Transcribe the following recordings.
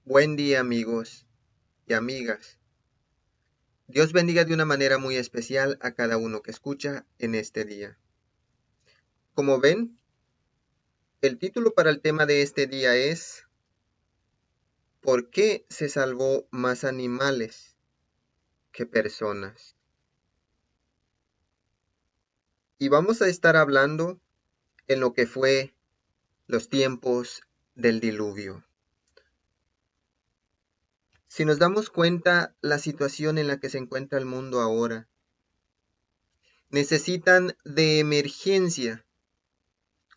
Buen día amigos y amigas. Dios bendiga de una manera muy especial a cada uno que escucha en este día. Como ven, el título para el tema de este día es ¿Por qué se salvó más animales que personas? Y vamos a estar hablando en lo que fue los tiempos del diluvio. Si nos damos cuenta la situación en la que se encuentra el mundo ahora, necesitan de emergencia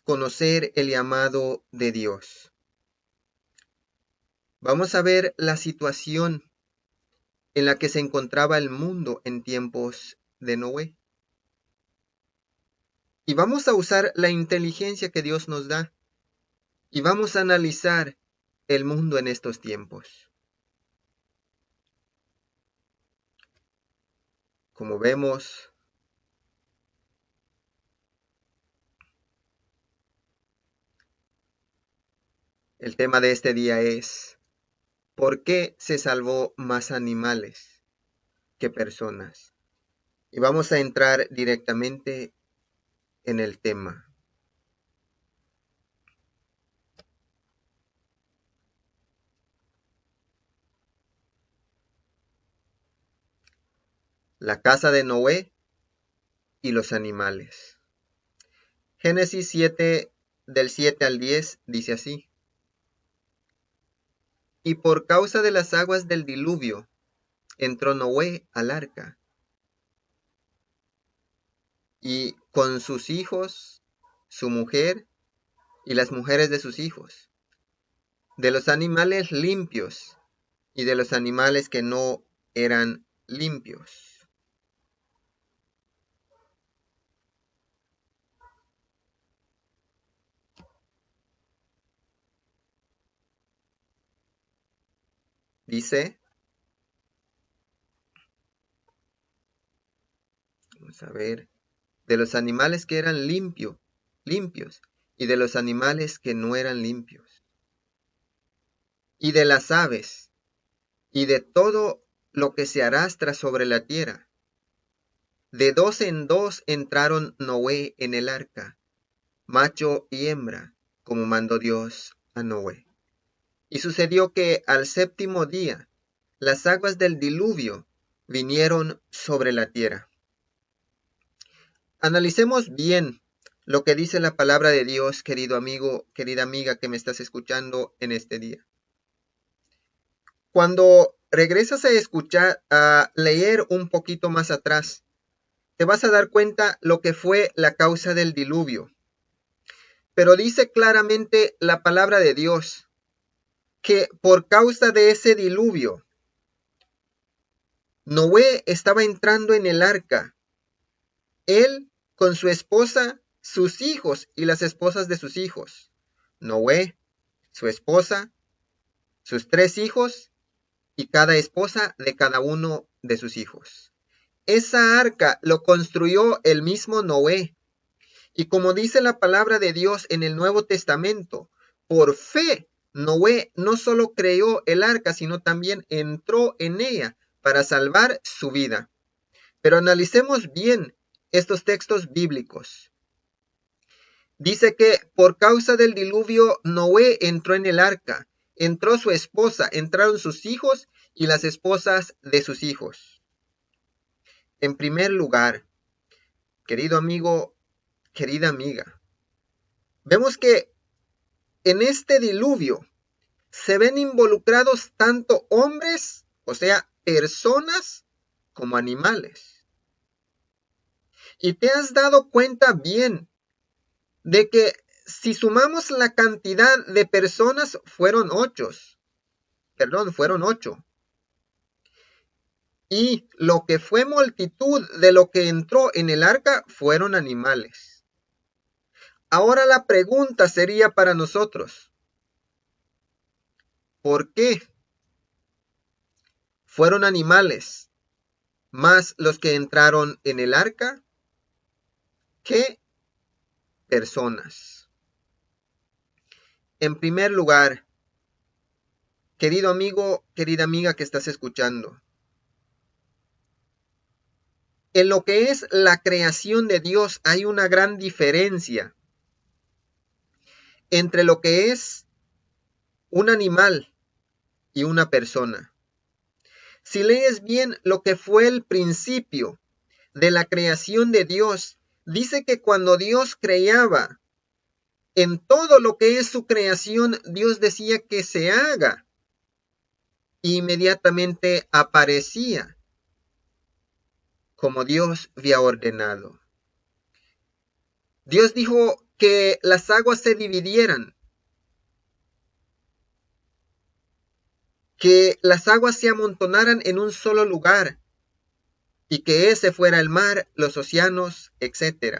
conocer el llamado de Dios. Vamos a ver la situación en la que se encontraba el mundo en tiempos de Noé. Y vamos a usar la inteligencia que Dios nos da y vamos a analizar el mundo en estos tiempos. Como vemos, el tema de este día es ¿por qué se salvó más animales que personas? Y vamos a entrar directamente en el tema. La casa de Noé y los animales. Génesis 7, del 7 al 10, dice así. Y por causa de las aguas del diluvio, entró Noé al arca, y con sus hijos, su mujer, y las mujeres de sus hijos, de los animales limpios, y de los animales que no eran limpios. Dice, vamos a ver, de los animales que eran limpios, y de los animales que no eran limpios, y de las aves, y de todo lo que se arrastra sobre la tierra. De dos en dos entraron Noé en el arca, macho y hembra, como mandó Dios a Noé. Y sucedió que al séptimo día las aguas del diluvio vinieron sobre la tierra. Analicemos bien lo que dice la palabra de Dios, querido amigo, querida amiga que me estás escuchando en este día. Cuando regresas a escuchar, a leer un poquito más atrás, te vas a dar cuenta lo que fue la causa del diluvio. Pero dice claramente la palabra de Dios que por causa de ese diluvio, Noé estaba entrando en el arca, él con su esposa, sus hijos y las esposas de sus hijos. Noé, su esposa, sus 3 hijos y cada esposa de cada uno de sus hijos. Esa arca lo construyó el mismo Noé. Y como dice la palabra de Dios en el Nuevo Testamento, por fe Noé no solo creó el arca, sino también entró en ella para salvar su vida. Pero analicemos bien estos textos bíblicos. Dice que por causa del diluvio Noé entró en el arca, entró su esposa, entraron sus hijos y las esposas de sus hijos. En primer lugar, querido amigo, querida amiga, vemos que en este diluvio se ven involucrados tanto hombres, o sea, personas, como animales. Y te has dado cuenta bien de que si sumamos la cantidad de personas, fueron 8. Fueron 8. Y lo que fue multitud de lo que entró en el arca fueron animales. Ahora la pregunta sería para nosotros, ¿por qué fueron animales más los que entraron en el arca que personas? En primer lugar, querido amigo, querida amiga que estás escuchando, en lo que es la creación de Dios hay una gran diferencia entre lo que es un animal y una persona. Si lees bien lo que fue el principio de la creación de Dios, dice que cuando Dios creaba, en todo lo que es su creación, Dios decía que se haga. Inmediatamente aparecía como Dios había ordenado. Dios dijo que las aguas se dividieran, que las aguas se amontonaran en un solo lugar y que ese fuera el mar, los océanos, etc.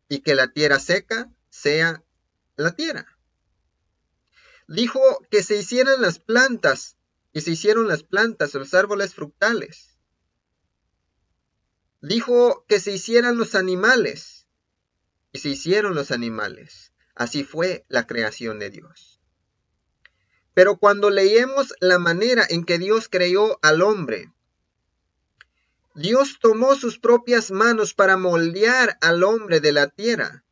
Y que la tierra seca sea la tierra. Dijo que se hicieran las plantas y se hicieron las plantas, los árboles frutales. Dijo que se hicieran los animales y se hicieron los animales. Así fue la creación de Dios. Pero cuando leemos la manera en que Dios creó al hombre, Dios tomó sus propias manos para moldear al hombre de la tierra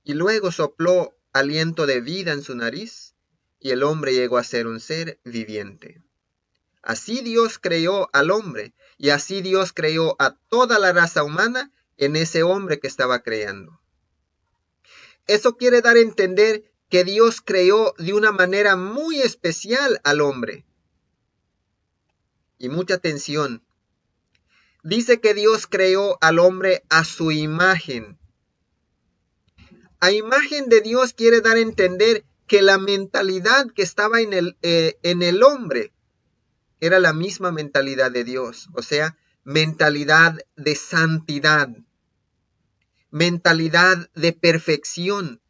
y luego sopló aliento de vida en su nariz y el hombre llegó a ser un ser viviente. Así Dios creó al hombre y así Dios creó a toda la raza humana en ese hombre que estaba creando. Eso quiere dar a entender que Dios creó de una manera muy especial al hombre. Y mucha atención. Dice que Dios creó al hombre a su imagen. A imagen de Dios quiere dar a entender que la mentalidad que estaba en el hombre era la misma mentalidad de Dios, o sea, mentalidad de santidad, mentalidad de perfección,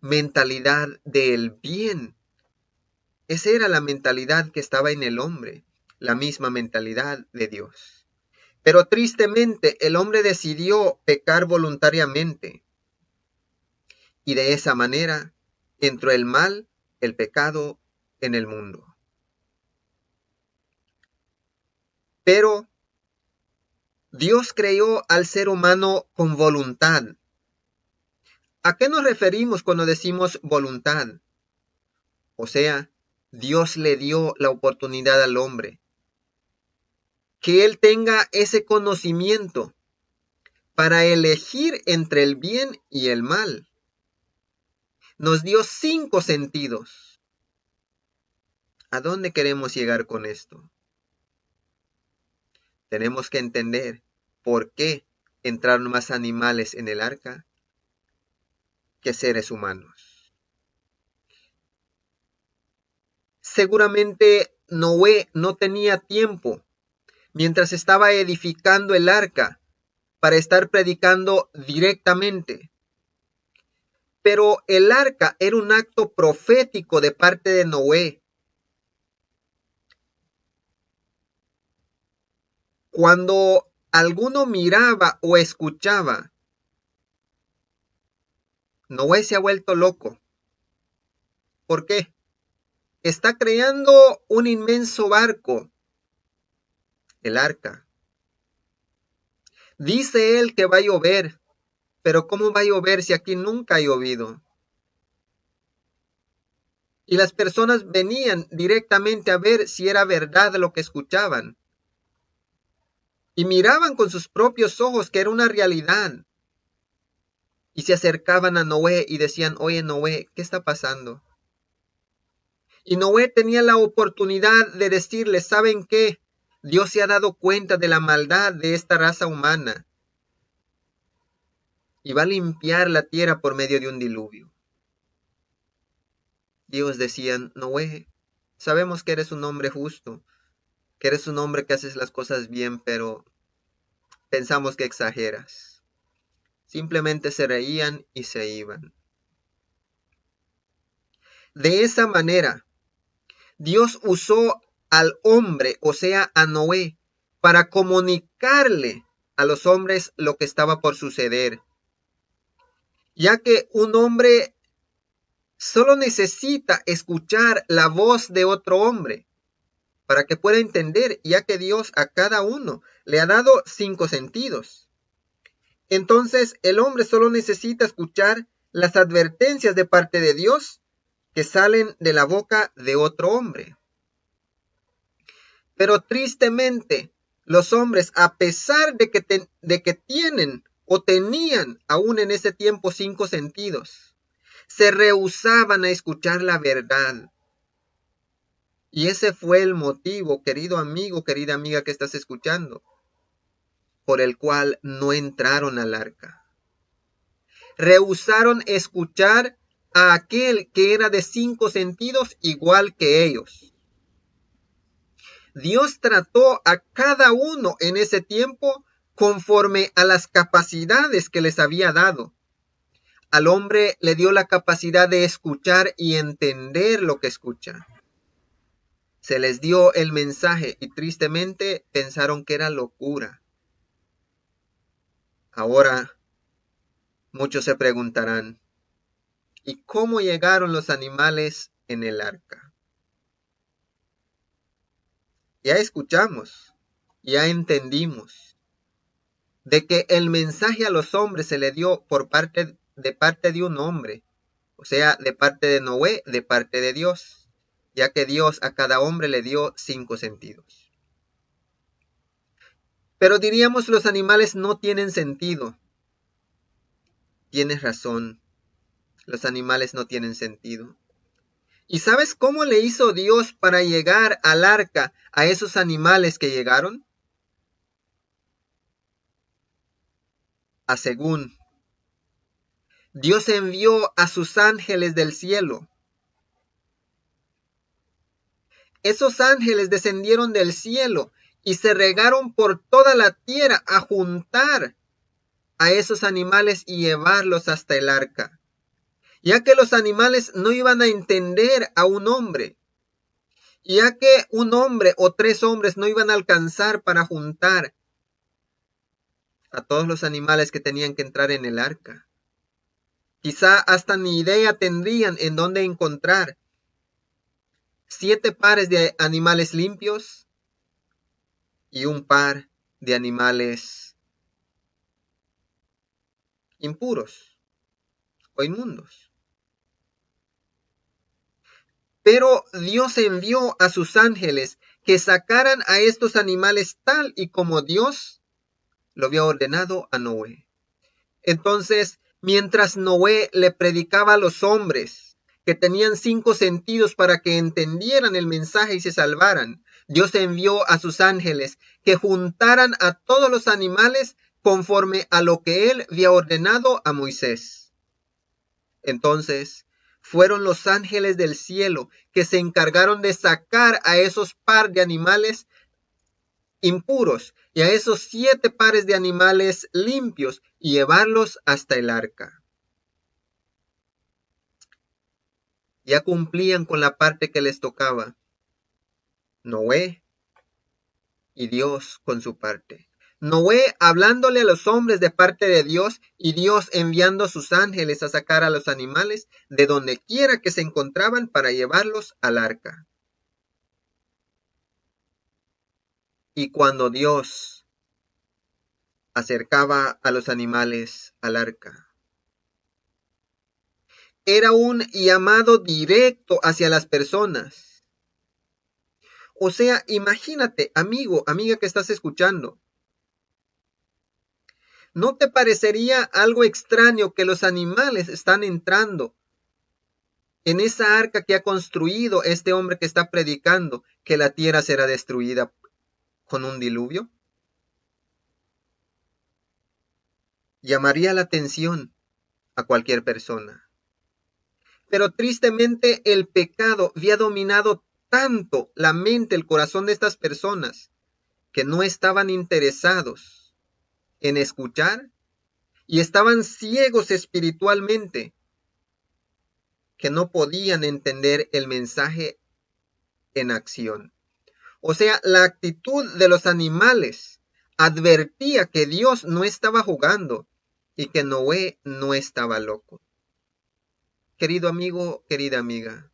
mentalidad del bien. Esa era la mentalidad que estaba en el hombre, la misma mentalidad de Dios. Pero tristemente el hombre decidió pecar voluntariamente y de esa manera entró el mal, el pecado en el mundo. Pero Dios creó al ser humano con voluntad. ¿A qué nos referimos cuando decimos voluntad? O sea, Dios le dio la oportunidad al hombre que él tenga ese conocimiento para elegir entre el bien y el mal. Nos dio 5 sentidos. ¿A dónde queremos llegar con esto? Tenemos que entender por qué entraron más animales en el arca que seres humanos. Seguramente Noé no tenía tiempo mientras estaba edificando el arca para estar predicando directamente. Pero el arca era un acto profético de parte de Noé. Cuando alguno miraba o escuchaba, Noé se ha vuelto loco. ¿Por qué? Está creando un inmenso barco, el arca. Dice él que va a llover, pero ¿cómo va a llover si aquí nunca ha llovido? Y las personas venían directamente a ver si era verdad lo que escuchaban. Y miraban con sus propios ojos que era una realidad. Y se acercaban a Noé y decían, oye Noé, ¿qué está pasando? Y Noé tenía la oportunidad de decirles, ¿saben qué? Dios se ha dado cuenta de la maldad de esta raza humana. Y va a limpiar la tierra por medio de un diluvio. Y ellos decían, Noé, sabemos que eres un hombre justo, que eres un hombre que haces las cosas bien, pero pensamos que exageras. Simplemente se reían y se iban. De esa manera, Dios usó al hombre, o sea, a Noé, para comunicarle a los hombres lo que estaba por suceder. Ya que un hombre solo necesita escuchar la voz de otro hombre para que pueda entender, ya que Dios a cada uno le ha dado 5 sentidos. Entonces el hombre solo necesita escuchar las advertencias de parte de Dios que salen de la boca de otro hombre. Pero tristemente, los hombres, a pesar de que tienen o tenían aún en ese tiempo 5 sentidos, se rehusaban a escuchar la verdad. Y ese fue el motivo, querido amigo, querida amiga que estás escuchando, por el cual no entraron al arca. Rehusaron escuchar a aquel que era de 5 sentidos igual que ellos. Dios trató a cada uno en ese tiempo conforme a las capacidades que les había dado. Al hombre le dio la capacidad de escuchar y entender lo que escucha. Se les dio el mensaje y tristemente pensaron que era locura. Ahora muchos se preguntarán, ¿y cómo llegaron los animales en el arca? Ya escuchamos, ya entendimos de que el mensaje a los hombres se le dio de parte de un hombre, o sea, de parte de Noé, de parte de Dios, ya que Dios a cada hombre le dio 5 sentidos. Pero diríamos, los animales no tienen sentido. Tienes razón, los animales no tienen sentido. ¿Y sabes cómo le hizo Dios para llegar al arca a esos animales que llegaron? Según Dios envió a sus ángeles del cielo. Esos ángeles descendieron del cielo y se regaron por toda la tierra a juntar a esos animales y llevarlos hasta el arca, ya que los animales no iban a entender a un hombre, ya que un hombre o 3 hombres no iban a alcanzar para juntar a todos los animales que tenían que entrar en el arca. Quizá hasta ni idea tendrían en dónde encontrar 7 pares de animales limpios y un par de animales impuros o inmundos. Pero Dios envió a sus ángeles que sacaran a estos animales tal y como Dios lo había ordenado a Noé. Entonces, mientras Noé le predicaba a los hombres que tenían 5 sentidos para que entendieran el mensaje y se salvaran, Dios envió a sus ángeles que juntaran a todos los animales conforme a lo que él había ordenado a Moisés. Entonces, fueron los ángeles del cielo que se encargaron de sacar a esos par de animales impuros y a esos 7 pares de animales limpios y llevarlos hasta el arca. Ya cumplían con la parte que les tocaba. Noé y Dios con su parte. Noé hablándole a los hombres de parte de Dios y Dios enviando a sus ángeles a sacar a los animales de donde quiera que se encontraban para llevarlos al arca. Y cuando Dios acercaba a los animales al arca, era un llamado directo hacia las personas. O sea, imagínate, amigo, amiga que estás escuchando. ¿No te parecería algo extraño que los animales están entrando en esa arca que ha construido este hombre que está predicando que la tierra será destruida con un diluvio? Llamaría la atención a cualquier persona. Pero tristemente el pecado había dominado tanto la mente, el corazón de estas personas, que no estaban interesados en escuchar y estaban ciegos espiritualmente, que no podían entender el mensaje en acción. O sea, la actitud de los animales advertía que Dios no estaba jugando y que Noé no estaba loco. querido amigo, querida amiga,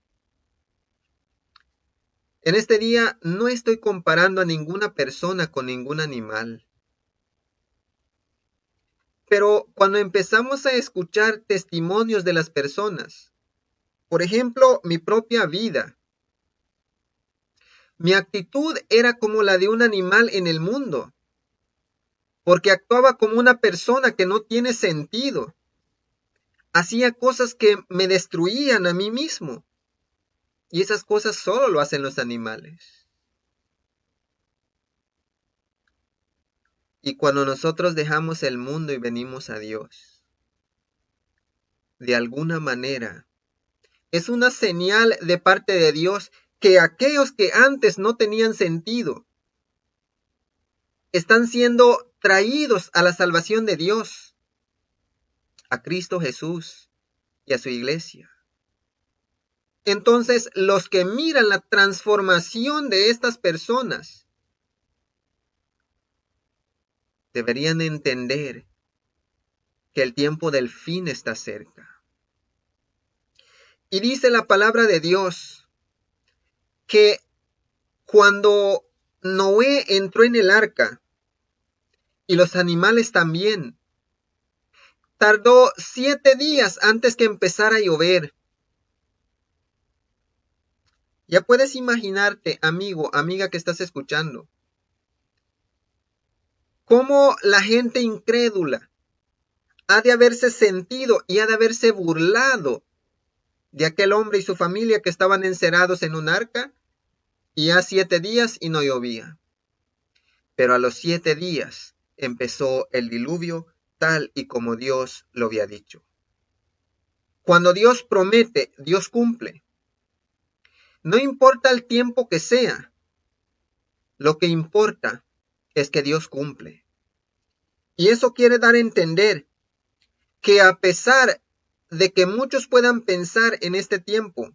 en este día no estoy comparando a ninguna persona con ningún animal. Pero cuando empezamos a escuchar testimonios de las personas, por ejemplo, mi propia vida, mi actitud era como la de un animal en el mundo, porque actuaba como una persona que no tiene sentido. Hacía cosas que me destruían a mí mismo, y esas cosas solo lo hacen los animales. Y cuando nosotros dejamos el mundo y venimos a Dios, de alguna manera, es una señal de parte de Dios que aquellos que antes no tenían sentido están siendo traídos a la salvación de Dios, a Cristo Jesús y a su iglesia. Entonces, los que miran la transformación de estas personas deberían entender que el tiempo del fin está cerca. Y dice la palabra de Dios que cuando Noé entró en el arca, y los animales también, tardó 7 días antes que empezara a llover. Ya puedes imaginarte, amigo, amiga que estás escuchando, cómo la gente incrédula ha de haberse sentido y ha de haberse burlado de aquel hombre y su familia que estaban encerrados en un arca y ya 7 días y no llovía. Pero a los 7 días empezó el diluvio tal y como Dios lo había dicho. Cuando Dios promete, Dios cumple. No importa el tiempo que sea, lo que importa es que Dios cumple. Y eso quiere dar a entender que a pesar de que muchos puedan pensar en este tiempo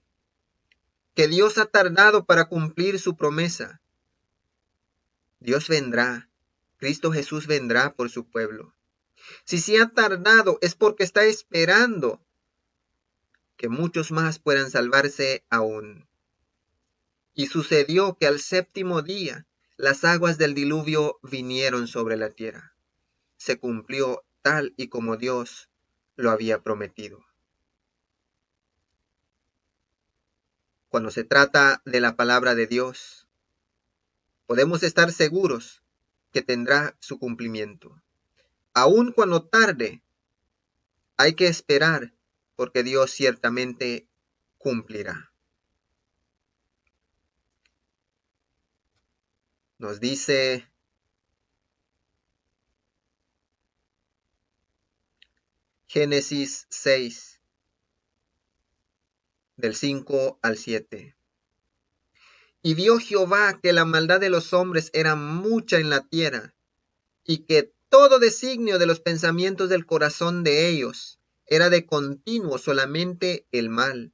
que Dios ha tardado para cumplir su promesa, Dios vendrá, Cristo Jesús vendrá por su pueblo. Si se ha tardado es porque está esperando que muchos más puedan salvarse aún. Y sucedió que al 7º día las aguas del diluvio vinieron sobre la tierra. Se cumplió tal y como Dios lo había prometido. Cuando se trata de la palabra de Dios, podemos estar seguros que tendrá su cumplimiento. Aun cuando tarde, hay que esperar porque Dios ciertamente cumplirá. Nos dice Génesis 6, del 5 al 7. Y vio Jehová que la maldad de los hombres era mucha en la tierra, y que todo designio de los pensamientos del corazón de ellos era de continuo solamente el mal.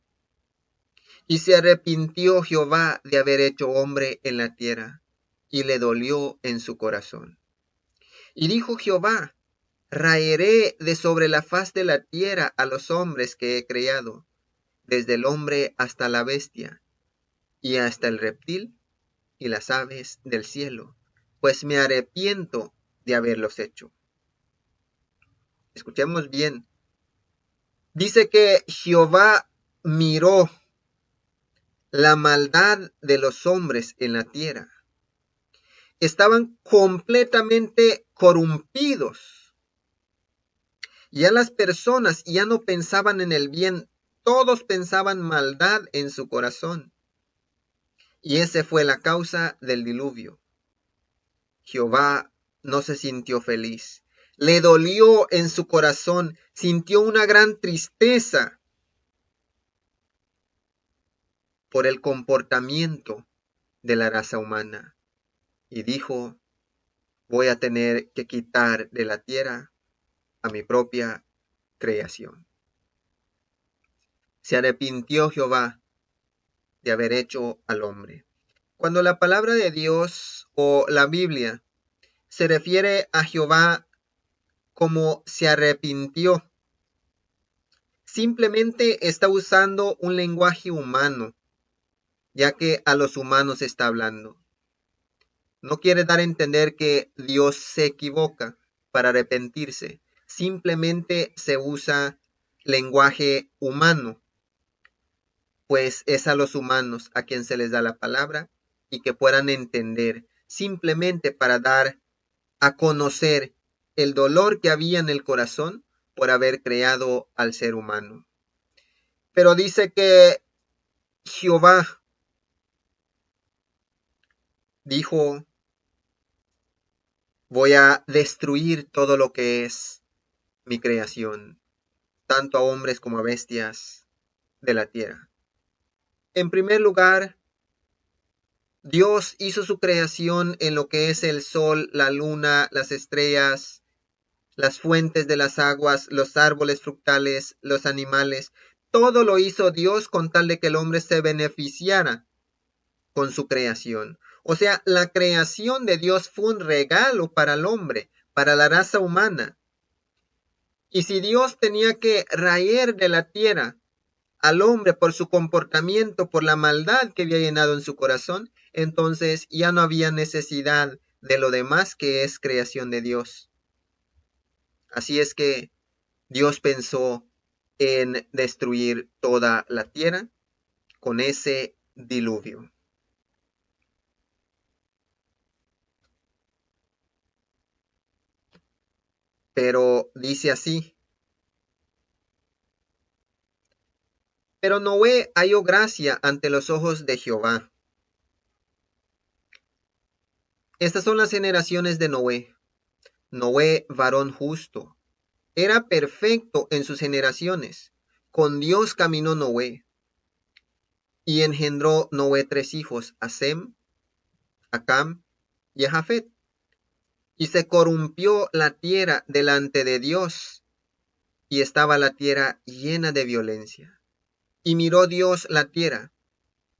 Y se arrepintió Jehová de haber hecho hombre en la tierra, y le dolió en su corazón. Y dijo Jehová: raeré de sobre la faz de la tierra a los hombres que he creado, desde el hombre hasta la bestia, y hasta el reptil y las aves del cielo, pues me arrepiento de haberlos hecho. Escuchemos bien. Dice que Jehová miró la maldad de los hombres en la tierra. Estaban completamente corrompidos. Ya las personas ya no pensaban en el bien, todos pensaban maldad en su corazón. Y esa fue la causa del diluvio. Jehová no se sintió feliz. Le dolió en su corazón, sintió una gran tristeza por el comportamiento de la raza humana. Y dijo: voy a tener que quitar de la tierra a mi propia creación. Se arrepintió Jehová de haber hecho al hombre. Cuando la palabra de Dios o la Biblia se refiere a Jehová como se arrepintió, simplemente está usando un lenguaje humano, ya que a los humanos está hablando. No quiere dar a entender que Dios se equivoca para arrepentirse. Simplemente se usa lenguaje humano, pues es a los humanos a quien se les da la palabra y que puedan entender, simplemente para dar a conocer el dolor que había en el corazón por haber creado al ser humano. Pero dice que Jehová dijo: voy a destruir todo lo que es mi creación, tanto a hombres como a bestias de la tierra. En primer lugar, Dios hizo su creación en lo que es el sol, la luna, las estrellas, las fuentes de las aguas, los árboles frutales, los animales. Todo lo hizo Dios con tal de que el hombre se beneficiara con su creación. O sea, la creación de Dios fue un regalo para el hombre, para la raza humana. Y si Dios tenía que raer de la tierra al hombre por su comportamiento, por la maldad que había llenado en su corazón, entonces ya no había necesidad de lo demás que es creación de Dios. Así es que Dios pensó en destruir toda la tierra con ese diluvio. Pero dice así: pero Noé halló gracia ante los ojos de Jehová. Estas son las generaciones de Noé. Noé, varón justo, era perfecto en sus generaciones. Con Dios caminó Noé. Y engendró Noé 3 hijos, a Sem, a Cam y a Jafet. Y se corrompió la tierra delante de Dios, y estaba la tierra llena de violencia. Y miró Dios la tierra,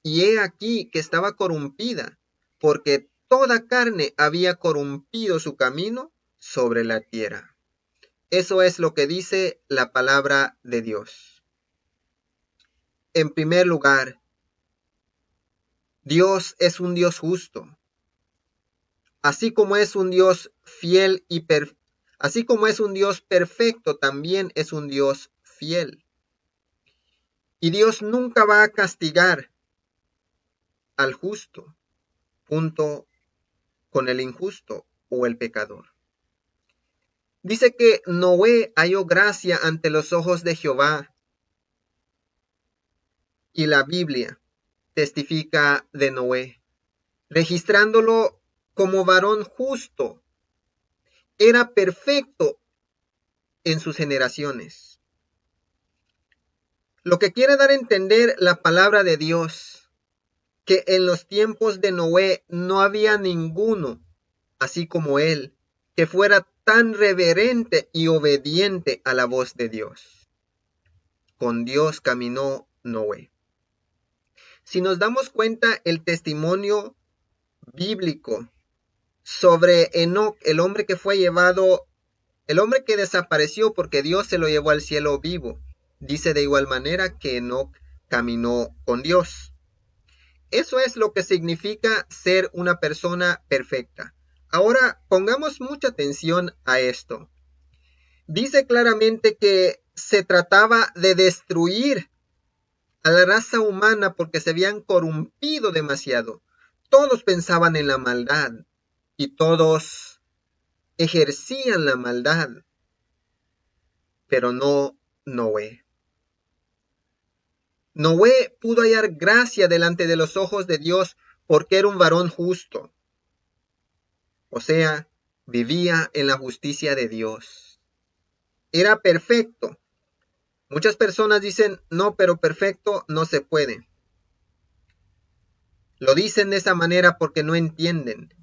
y he aquí que estaba corrompida, porque toda carne había corrompido su camino sobre la tierra. Eso es lo que dice la palabra de Dios. En primer lugar, Dios es un Dios justo. Así como es un Dios fiel y así como es un Dios perfecto, también es un Dios fiel. Y Dios nunca va a castigar al justo junto con el injusto o el pecador. Dice que Noé halló gracia ante los ojos de Jehová. Y la Biblia testifica de Noé, registrándolo como varón justo. Era perfecto en sus generaciones. Lo que quiere dar a entender la palabra de Dios, que en los tiempos de Noé no había ninguno, así como él, que fuera tan reverente y obediente a la voz de Dios. Con Dios caminó Noé. Si nos damos cuenta, el testimonio bíblico sobre Enoc, el hombre que fue llevado, el hombre que desapareció porque Dios se lo llevó al cielo vivo, dice de igual manera que Enoc caminó con Dios. Eso es lo que significa ser una persona perfecta. Ahora pongamos mucha atención a esto. Dice claramente que se trataba de destruir a la raza humana porque se habían corrompido demasiado. Todos pensaban en la maldad y todos ejercían la maldad, pero no Noé. Noé pudo hallar gracia delante de los ojos de Dios porque era un varón justo. O sea, vivía en la justicia de Dios. Era perfecto. Muchas personas dicen, no, pero perfecto no se puede. Lo dicen de esa manera porque no entienden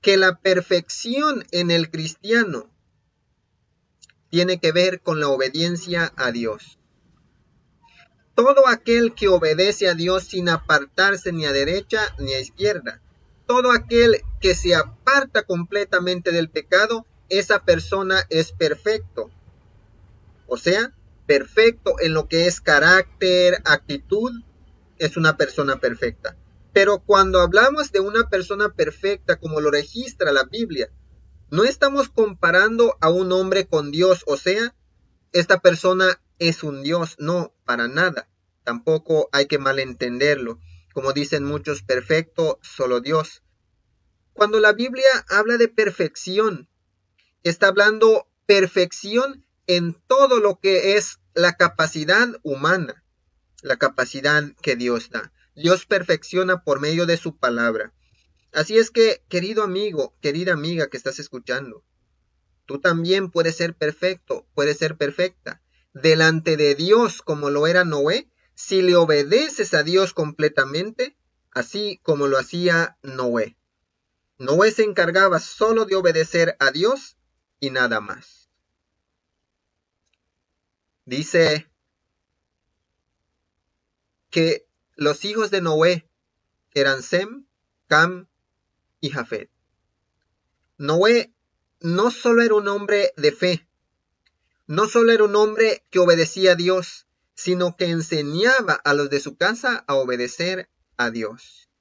que la perfección en el cristiano tiene que ver con la obediencia a Dios. Todo aquel que obedece a Dios sin apartarse ni a derecha ni a izquierda, todo aquel que se aparta completamente del pecado, esa persona es perfecto. O sea, perfecto en lo que es carácter, actitud, es una persona perfecta. Pero cuando hablamos de una persona perfecta, como lo registra la Biblia, no estamos comparando a un hombre con Dios, o sea, esta persona es un Dios, no, para nada. Tampoco hay que malentenderlo. Como dicen muchos, perfecto, solo Dios. Cuando la Biblia habla de perfección, está hablando perfección en todo lo que es la capacidad humana, la capacidad que Dios da. Dios perfecciona por medio de su palabra. Así es que, querido amigo, querida amiga que estás escuchando, tú también puedes ser perfecto, puedes ser perfecta delante de Dios como lo era Noé, si le obedeces a Dios completamente, así como lo hacía Noé. Noé se encargaba solo de obedecer a Dios y nada más. Dice que los hijos de Noé eran Sem, Cam y Jafet. Noé no solo era un hombre de fe, no solo era un hombre que obedecía a Dios, sino que enseñaba a los de su casa a obedecer a Dios.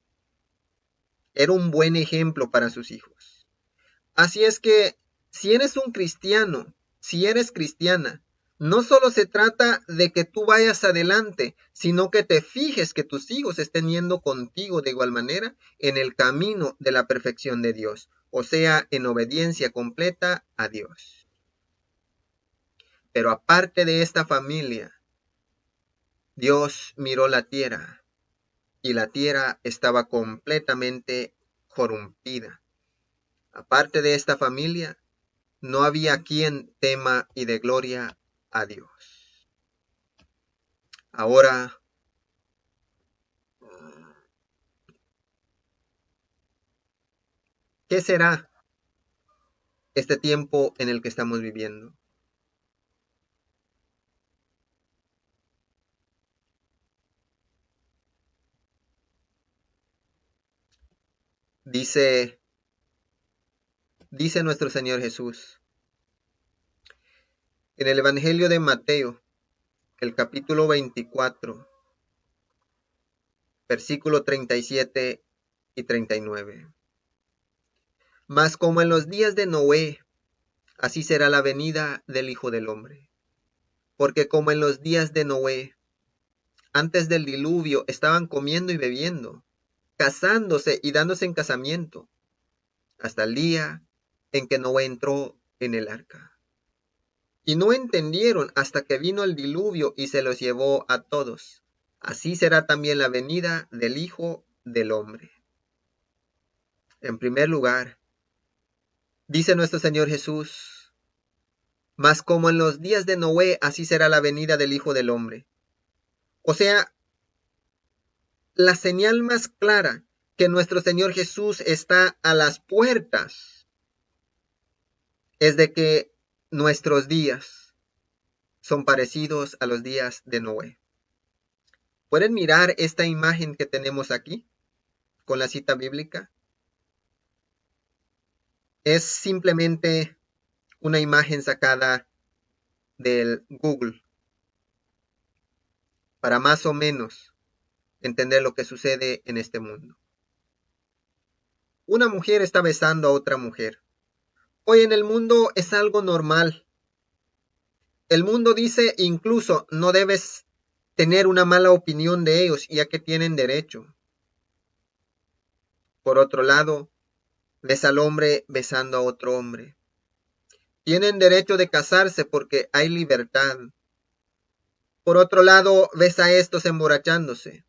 Era un buen ejemplo para sus hijos. Así es que si eres un cristiano, si eres cristiana, no solo se trata de que tú vayas adelante, sino que te fijes que tus hijos estén yendo contigo de igual manera en el camino de la perfección de Dios, o sea, en obediencia completa a Dios. Pero aparte de esta familia, Dios miró la tierra y la tierra estaba completamente corrompida. Aparte de esta familia, no había quien tema y de gloria a Dios. Ahora, ¿qué será este tiempo en el que estamos viviendo? Dice nuestro Señor Jesús en el Evangelio de Mateo, el capítulo 24, versículo 37 y 39. Mas como en los días de Noé, así será la venida del Hijo del Hombre. Porque como en los días de Noé, antes del diluvio, estaban comiendo y bebiendo, casándose y dándose en casamiento, hasta el día en que Noé entró en el arca. Y no entendieron hasta que vino el diluvio y se los llevó a todos. Así será también la venida del Hijo del Hombre. En primer lugar, dice nuestro Señor Jesús, mas como en los días de Noé, así será la venida del Hijo del Hombre. O sea, la señal más clara que nuestro Señor Jesús está a las puertas es de que nuestros días son parecidos a los días de Noé. ¿Pueden mirar esta imagen que tenemos aquí con la cita bíblica? Es simplemente una imagen sacada del Google para más o menos entender lo que sucede en este mundo. Una mujer está besando a otra mujer. Hoy en el mundo es algo normal. El mundo dice incluso no debes tener una mala opinión de ellos, ya que tienen derecho. Por otro lado, ves al hombre besando a otro hombre. Tienen derecho de casarse porque hay libertad. Por otro lado, ves a estos emborrachándose.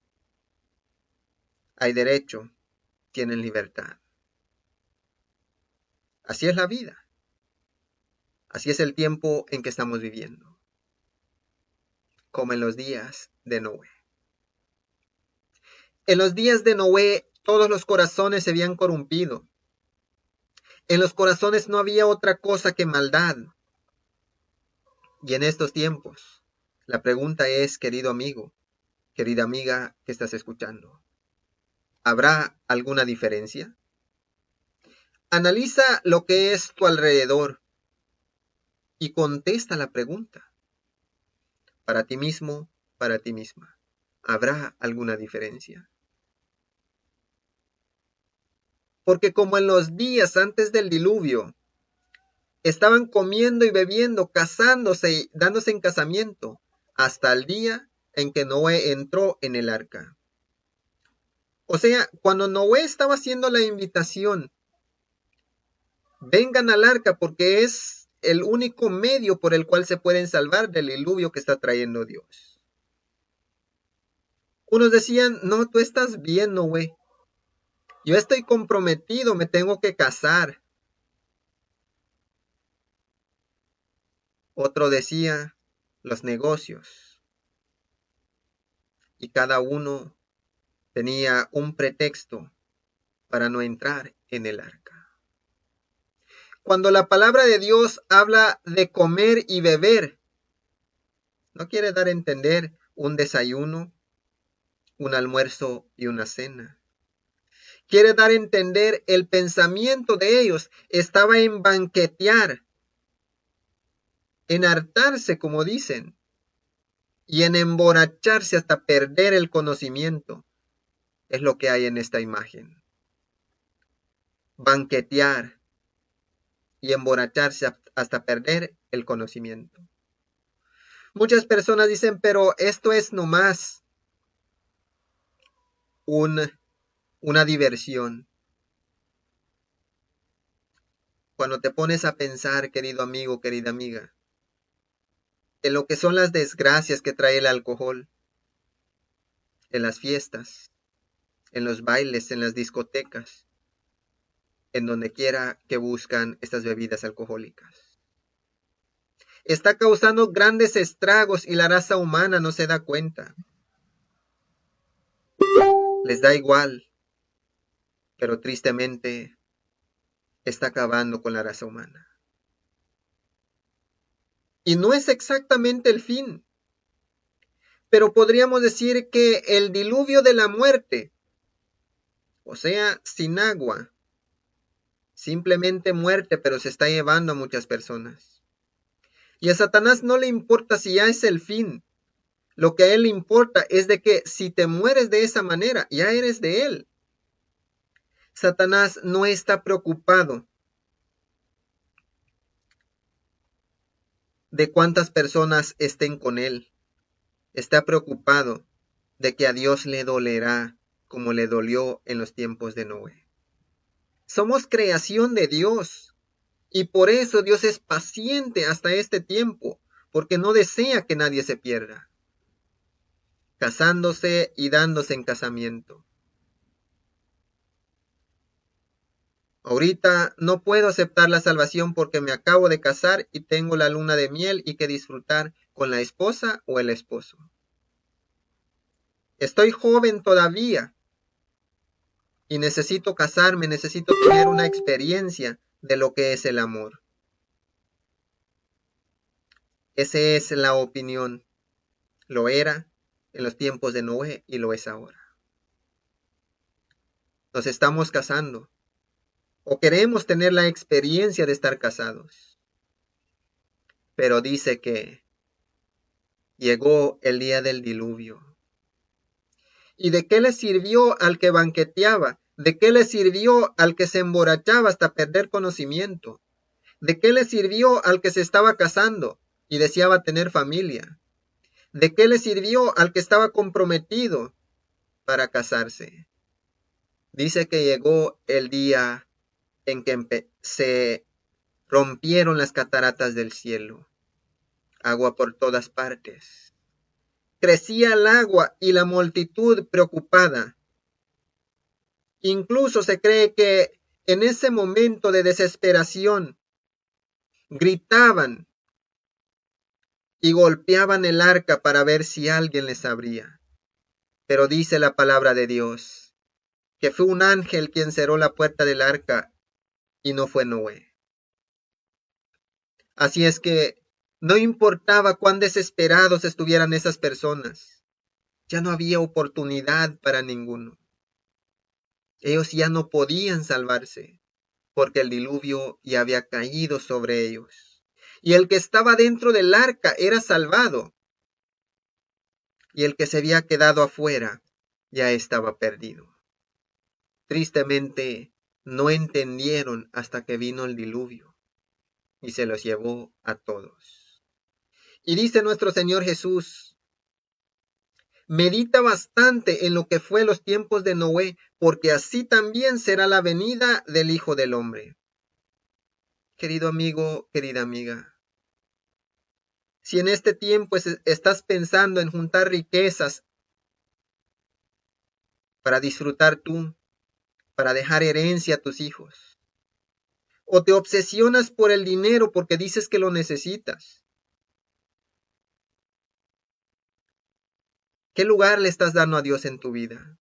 Hay derecho, tienen libertad. Así es la vida. Así es el tiempo en que estamos viviendo. Como en los días de Noé. En los días de Noé, todos los corazones se habían corrompido. En los corazones no había otra cosa que maldad. Y en estos tiempos, la pregunta es, querido amigo, querida amiga que estás escuchando, ¿habrá alguna diferencia? Analiza lo que es tu alrededor y contesta la pregunta. para ti mismo, para ti misma. ¿Habrá alguna diferencia? Porque como en los días antes del diluvio, estaban comiendo y bebiendo, casándose y dándose en casamiento, hasta el día en que Noé entró en el arca. O sea, cuando Noé estaba haciendo la invitación, vengan al arca porque es el único medio por el cual se pueden salvar del diluvio que está trayendo Dios. Unos decían, no, tú estás bien, Noé. Yo estoy comprometido, me tengo que casar. Otro decía, los negocios. Y cada uno tenía un pretexto para no entrar en el arca. Cuando la palabra de Dios habla de comer y beber, no quiere dar a entender un desayuno, un almuerzo y una cena. Quiere dar a entender el pensamiento de ellos estaba en banquetear, en hartarse, como dicen, y en emborracharse hasta perder el conocimiento. Es lo que hay en esta imagen. Banquetear y emborracharse hasta perder el conocimiento. Muchas personas dicen, pero esto es nomás una diversión. Cuando te pones a pensar, querido amigo, querida amiga, en lo que son las desgracias que trae el alcohol, en las fiestas, en los bailes, en las discotecas, en donde quiera que buscan estas bebidas alcohólicas. Está causando grandes estragos y la raza humana no se da cuenta. Les da igual, pero tristemente está acabando con la raza humana. Y no es exactamente el fin, pero podríamos decir que el diluvio de la muerte, o sea, sin agua, simplemente muerte, pero se está llevando a muchas personas. Y a Satanás no le importa si ya es el fin. Lo que a él le importa es de que si te mueres de esa manera, ya eres de él. Satanás no está preocupado de cuántas personas estén con él. Está preocupado de que a Dios le dolerá como le dolió en los tiempos de Noé. Somos creación de Dios y por eso Dios es paciente hasta este tiempo, porque no desea que nadie se pierda, casándose y dándose en casamiento. Ahorita no puedo aceptar la salvación porque me acabo de casar y tengo la luna de miel y que disfrutar con la esposa o el esposo. Estoy joven todavía y necesito casarme, necesito tener una experiencia de lo que es el amor. Esa es la opinión. Lo era en los tiempos de Noé y lo es ahora. Nos estamos casando o queremos tener la experiencia de estar casados. Pero dice que llegó el día del diluvio. ¿Y de qué le sirvió al que banqueteaba? ¿De qué le sirvió al que se emborrachaba hasta perder conocimiento? ¿De qué le sirvió al que se estaba casando y deseaba tener familia? ¿De qué le sirvió al que estaba comprometido para casarse? Dice que llegó el día en que se rompieron las cataratas del cielo, agua por todas partes. Crecía el agua y la multitud preocupada. Incluso se cree que en ese momento de desesperación gritaban y golpeaban el arca para ver si alguien les abría. Pero dice la palabra de Dios que fue un ángel quien cerró la puerta del arca y no fue Noé. Así es que no importaba cuán desesperados estuvieran esas personas, ya no había oportunidad para ninguno. Ellos ya no podían salvarse, porque el diluvio ya había caído sobre ellos. Y el que estaba dentro del arca era salvado, y el que se había quedado afuera ya estaba perdido. Tristemente, no entendieron hasta que vino el diluvio y se los llevó a todos. Y dice nuestro Señor Jesús: medita bastante en lo que fue los tiempos de Noé, porque así también será la venida del Hijo del Hombre. Querido amigo, querida amiga, si en este tiempo estás pensando en juntar riquezas para disfrutar tú, para dejar herencia a tus hijos, o te obsesionas por el dinero porque dices que lo necesitas, ¿qué lugar le estás dando a Dios en tu vida?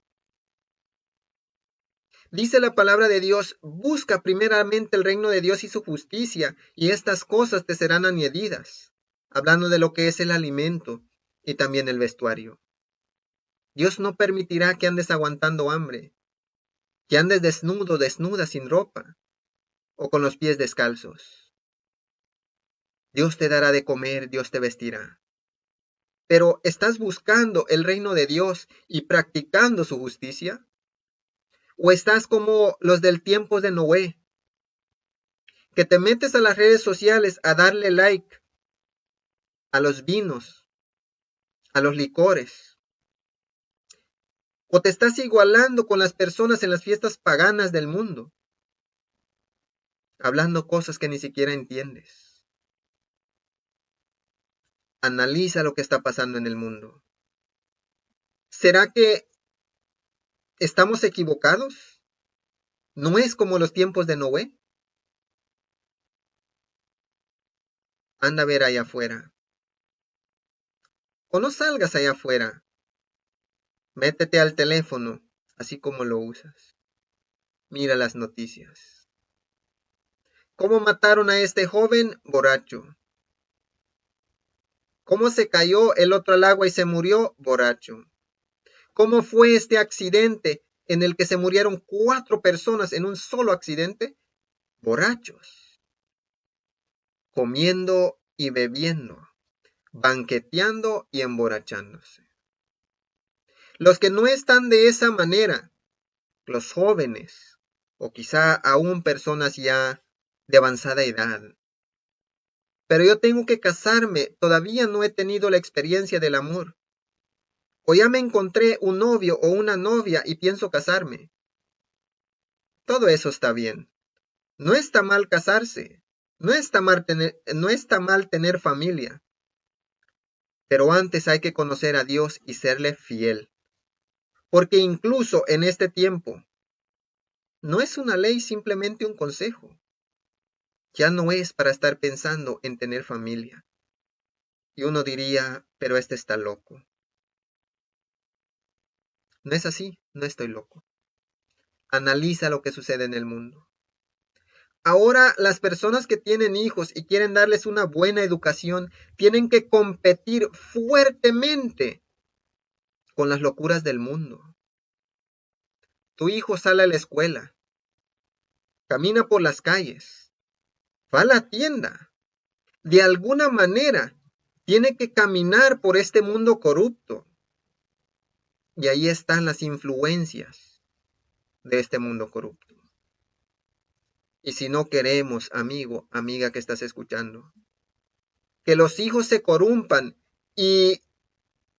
Dice la palabra de Dios: busca primeramente el reino de Dios y su justicia, y estas cosas te serán añadidas. Hablando de lo que es el alimento y también el vestuario. Dios no permitirá que andes aguantando hambre, que andes desnudo, desnuda, sin ropa, o con los pies descalzos. Dios te dará de comer, Dios te vestirá. Pero ¿estás buscando el reino de Dios y practicando su justicia? ¿O estás como los del tiempo de Noé, que te metes a las redes sociales a darle like a los vinos, a los licores? ¿O te estás igualando con las personas en las fiestas paganas del mundo, hablando cosas que ni siquiera entiendes? Analiza lo que está pasando en el mundo. ¿Será que estamos equivocados? ¿No es como los tiempos de Noé? Anda a ver allá afuera. O no salgas allá afuera. Métete al teléfono, así como lo usas. Mira las noticias. ¿Cómo mataron a este joven borracho? ¿Cómo se cayó el otro al agua y se murió borracho? ¿Cómo fue este accidente en el que se murieron 4 personas en un solo accidente? Borrachos, comiendo y bebiendo, banqueteando y emborrachándose. Los que no están de esa manera, los jóvenes, o quizá aún personas ya de avanzada edad. Pero yo tengo que casarme, todavía no he tenido la experiencia del amor. O ya me encontré un novio o una novia y pienso casarme. Todo eso está bien. No está mal casarse. No está mal tener familia. Pero antes hay que conocer a Dios y serle fiel. Porque incluso en este tiempo, no es una ley, simplemente un consejo. Ya no es para estar pensando en tener familia. Y uno diría, pero este está loco. No es así, no estoy loco. Analiza lo que sucede en el mundo. Ahora las personas que tienen hijos y quieren darles una buena educación tienen que competir fuertemente con las locuras del mundo. Tu hijo sale a la escuela, camina por las calles, va a la tienda. De alguna manera tiene que caminar por este mundo corrupto. Y ahí están las influencias de este mundo corrupto. Y si no queremos, amigo, amiga que estás escuchando, que los hijos se corrompan, y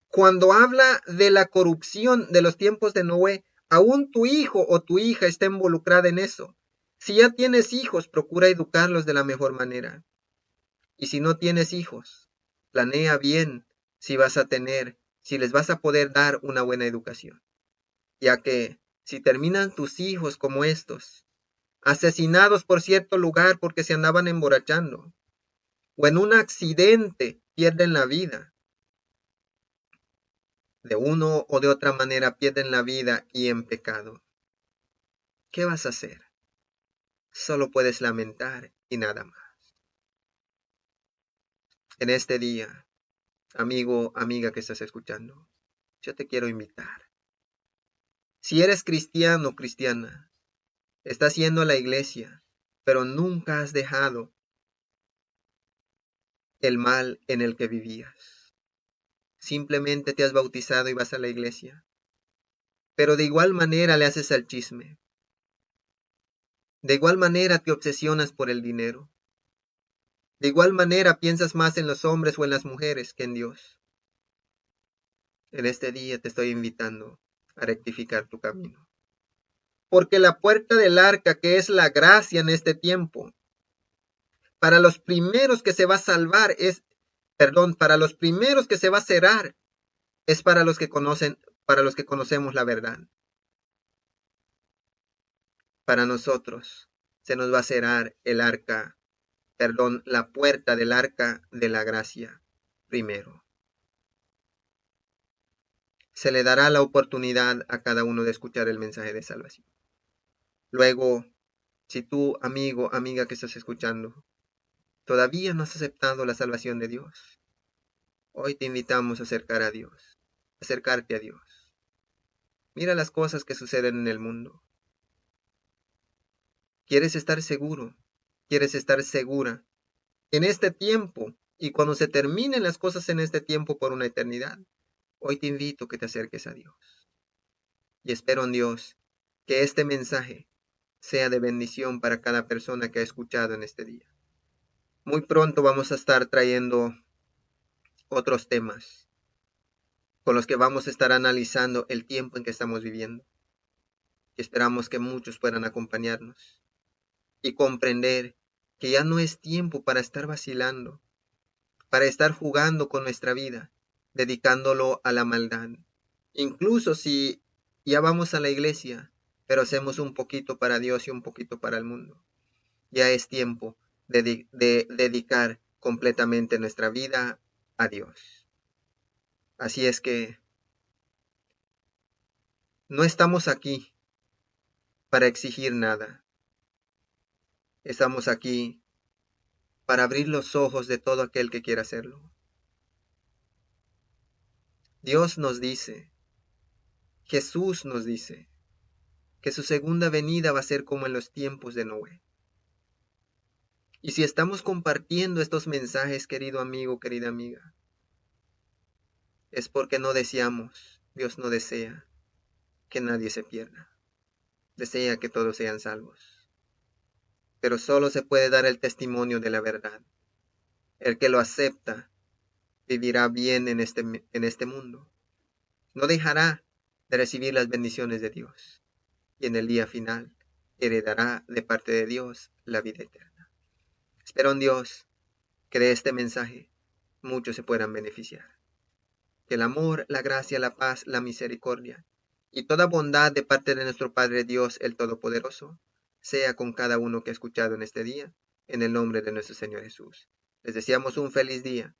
cuando habla de la corrupción de los tiempos de Noé, aún tu hijo o tu hija está involucrada en eso. Si ya tienes hijos, procura educarlos de la mejor manera. Y si no tienes hijos, planea bien si vas a tener, si les vas a poder dar una buena educación. Ya que si terminan tus hijos como estos, asesinados por cierto lugar porque se andaban emborrachando, o en un accidente pierden la vida, de uno o de otra manera pierden la vida y en pecado, ¿qué vas a hacer? Solo puedes lamentar y nada más. En este día, amigo, amiga que estás escuchando, yo te quiero invitar. Si eres cristiano, cristiana, estás yendo a la iglesia, pero nunca has dejado el mal en el que vivías. simplemente te has bautizado y vas a la iglesia, pero de igual manera le haces al chisme, de igual manera te obsesionas por el dinero, de igual manera piensas más en los hombres o en las mujeres que en Dios. En este día te estoy invitando a rectificar tu camino. Porque la puerta del arca, que es la gracia en este tiempo, para los primeros que se va a salvar para los primeros que se va a cerrar, es para los que conocemos la verdad. Para nosotros se nos va a cerrar la puerta del arca de la gracia primero. Se le dará la oportunidad a cada uno de escuchar el mensaje de salvación. Luego, si tú, amigo, amiga que estás escuchando, todavía no has aceptado la salvación de Dios, hoy te invitamos a acercarte a Dios. Mira las cosas que suceden en el mundo. ¿Quieres estar seguro? ¿Quieres estar segura? En este tiempo, y cuando se terminen las cosas en este tiempo por una eternidad, hoy te invito a que te acerques a Dios. Y espero en Dios que este mensaje sea de bendición para cada persona que ha escuchado en este día. Muy pronto vamos a estar trayendo otros temas con los que vamos a estar analizando el tiempo en que estamos viviendo. Y esperamos que muchos puedan acompañarnos y comprender que ya no es tiempo para estar vacilando, para estar jugando con nuestra vida, dedicándolo a la maldad. Incluso si ya vamos a la iglesia, pero hacemos un poquito para Dios y un poquito para el mundo. Ya es tiempo de dedicar completamente nuestra vida a Dios. Así es que no estamos aquí para exigir nada. Estamos aquí para abrir los ojos de todo aquel que quiera hacerlo. Dios nos dice, Jesús nos dice, que su segunda venida va a ser como en los tiempos de Noé. Y si estamos compartiendo estos mensajes, querido amigo, querida amiga, es porque no deseamos, Dios no desea que nadie se pierda. Desea que todos sean salvos. Pero solo se puede dar el testimonio de la verdad. El que lo acepta vivirá bien en este mundo. No dejará de recibir las bendiciones de Dios. Y en el día final heredará de parte de Dios la vida eterna. Espero en Dios que de este mensaje muchos se puedan beneficiar. Que el amor, la gracia, la paz, la misericordia y toda bondad de parte de nuestro Padre Dios el Todopoderoso sea con cada uno que ha escuchado en este día, en el nombre de nuestro Señor Jesús. Les deseamos un feliz día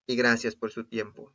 y gracias por su tiempo.